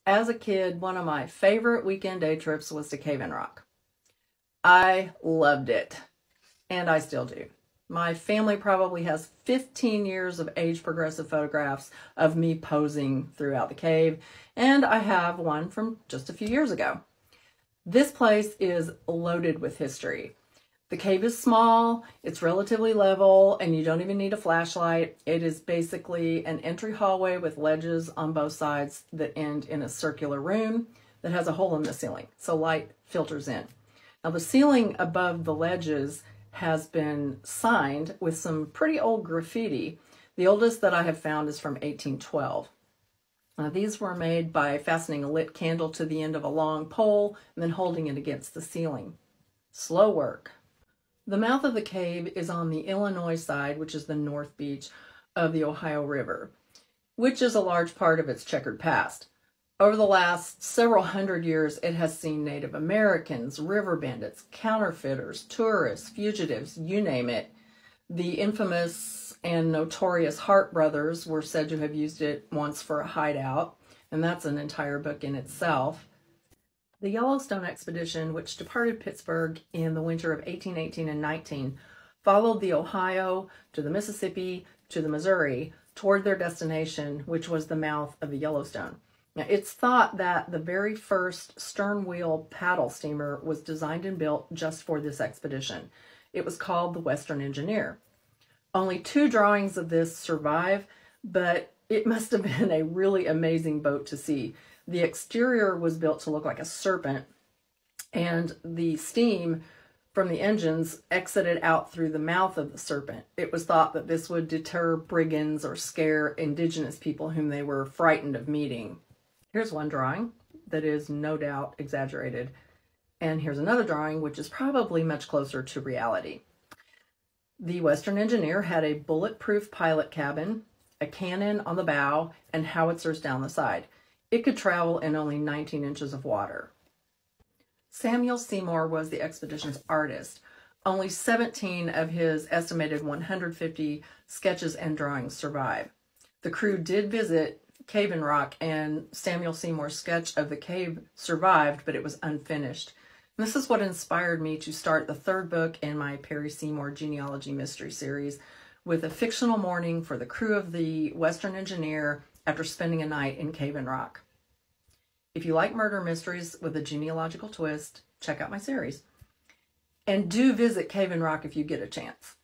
As a kid, one of my favorite weekend day trips was to Cave in Rock. I loved it, and I still do. My family probably has 15 years of age progressive photographs of me posing throughout the cave, and I have one from just a few years ago. This place is loaded with history. The cave is small, it's relatively level, and you don't even need a flashlight. It is basically an entry hallway with ledges on both sides that end in a circular room that has a hole in the ceiling, so light filters in. Now, the ceiling above the ledges has been signed with some pretty old graffiti. The oldest that I have found is from 1812. These were made by fastening a lit candle to the end of a long pole and then holding it against the ceiling. Slow work. The mouth of the cave is on the Illinois side, which is the North Beach of the Ohio River, which is a large part of its checkered past. Over the last several hundred years, it has seen Native Americans, river bandits, counterfeiters, tourists, fugitives, you name it. The infamous and notorious Hart brothers were said to have used it once for a hideout, and that's an entire book in itself. The Yellowstone expedition, which departed Pittsburgh in the winter of 1818 and 19, followed the Ohio to the Mississippi to the Missouri toward their destination, which was the mouth of the Yellowstone. Now, it's thought that the very first stern wheel paddle steamer was designed and built just for this expedition. It was called the Western Engineer. Only 2 drawings of this survive, but it must have been a really amazing boat to see. The exterior was built to look like a serpent, and the steam from the engines exited out through the mouth of the serpent. It was thought that this would deter brigands or scare indigenous people whom they were frightened of meeting. Here's one drawing that is no doubt exaggerated, and here's another drawing which is probably much closer to reality. The Western Engineer had a bulletproof pilot cabin, a cannon on the bow, and howitzers down the side. It could travel in only 19 inches of water. Samuel Seymour was the expedition's artist. Only 17 of his estimated 150 sketches and drawings survive. The crew did visit Cave in Rock, and Samuel Seymour's sketch of the cave survived, but it was unfinished. And this is what inspired me to start the 3rd book in my Perry Seymour genealogy mystery series, with a fictional morning for the crew of the Western Engineer after spending a night in Cave in Rock. If you like murder mysteries with a genealogical twist, check out my series. And do visit Cave in Rock if you get a chance.